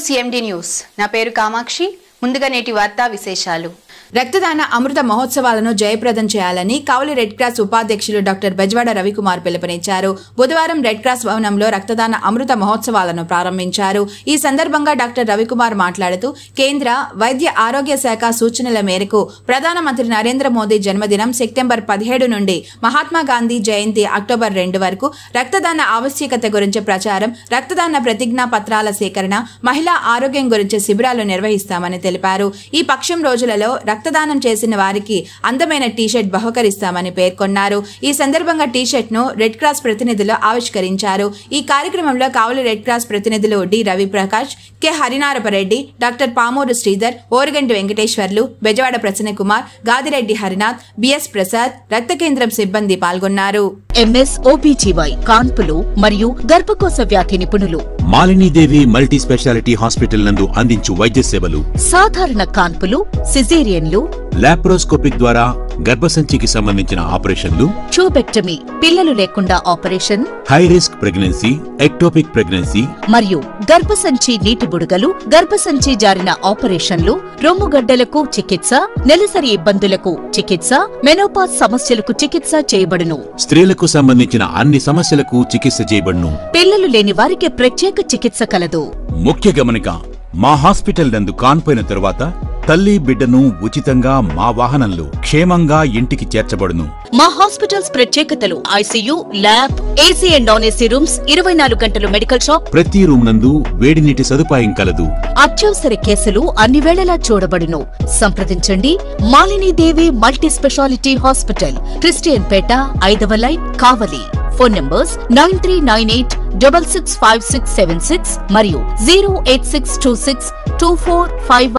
CMD news. నా పేరు కామాక్షి. ముందుగా నేటి వార్తా విశేషాలు. రక్తదాన అమృత మహోత్సవాలను జయప్రదం చేయాలని కావలి రెడ్ క్రాస్ ఉపాధ్యక్షులు డాక్టర్ బెజవాడ రవికుమార్ పిలుపునిచ్చారు. బుధవారం రెడ్ క్రాస్ భవనంలో రక్తదాన అమృత మహోత్సవాలను ప్రారంభించారు. ఈ సందర్భంగా డాక్టర్ రవికుమార్ మాట్లాడుతూ కేంద్ర వైద్య ఆరోగ్య శాఖ సూచనల మేరకు ప్రధానమంత్రి నరేంద్ర మోదీ జన్మదినం సెప్టెంబర్ 17 నుండి మహాత్మా గాంధీ జయంతి అక్టోబర్ 2 వరకు రక్తదాన ఆవశ్యకత గురించి ప్రచారం, రక్తదాన ప్రతిజ్ఞా పత్రాల సేకరణ, మహిళా ఆరోగ్యం గురించి శిబిరాలు నిర్వహిస్తామని తెలిపారు. ఈ పక్షం రోజులలో రక్తదానం చేసిన వారికి అందమైన టీషర్ట్ బహుకరిస్తామని పేర్కొన్నారు. ఈ సందర్భంగా టీషర్ట్ ను రెడ్ క్రాస్ ప్రతినిధులు ఆవిష్కరించారు. ఈ కార్యక్రమంలో కావలి రెడ్ క్రాస్ ప్రతినిధులు D Raviprakash, K Harinarapareddy, doctor Pamuru Sridhar, Oruganti Venkateswarlu, Bezawada Prasannakumar, Gadireddy Harinath, BS Prasad, రక్త కేంద్రం సిబ్బంది పాల్గొన్నారు. MS OBGY కాన్పులు మరియు గర్భకోశ వ్యాధి నిపుణులు మాలినీదేవి మల్టీ స్పెషాలిటీ హాస్పిటల్ నందు అందించు వైద్య సేవలు, సాధారణ కాన్పులు, సిజేరియన్లు, లాప్రోస్కోపిక్ ద్వారా గర్భసంచికి సంబంధించిన ఆపరేషన్లు, ట్యూబెక్టమీ పిల్లలు లేకుండా operation, high risk pregnancy, ectopic pregnancy మరియు గర్భసంచి నీటి బుడగలు, గర్భసంచి జారిన ఆపరేషన్లు, రొమ్ముగడ్డలకు చికిత్స, నెలసరి ఇబ్బందులకు చికిత్స, మెనోపాజ్ సమస్యలకు చికిత్స చేయబడును. స్త్రీలకు సంబంధించిన అన్ని సమస్యలకు చికిత్స చేయబడును. పిల్లలు లేని వారికి ప్రత్యేక చికిత్స కలదు. ముఖ్య గమనిక, మా హాస్పిటల్ నందు కాన్పోయిన తరువాత తల్లి బిడ్డను ఉచితంగా మా వాహనంలో క్షేమంగా ఇంటికి చేర్చబడును. మా హాస్పిటల్స్ ప్రత్యేకతలు: ICU, lab, AC and non AC rooms, 24 గంటలు మెడికల్ షాప్, ప్రతి రూమ్ నందు వేడి నీటి సదుపాయం కలదు. అత్యవసర కేసులు అన్ని వేళలా చూడబడును. సంప్రదించండి Malinidevi multi speciality hospital, Christian Peta, 5వ లైన్, కావలి. ఫోన్ నంబర్స్ 9398665676 మరియు 086262451.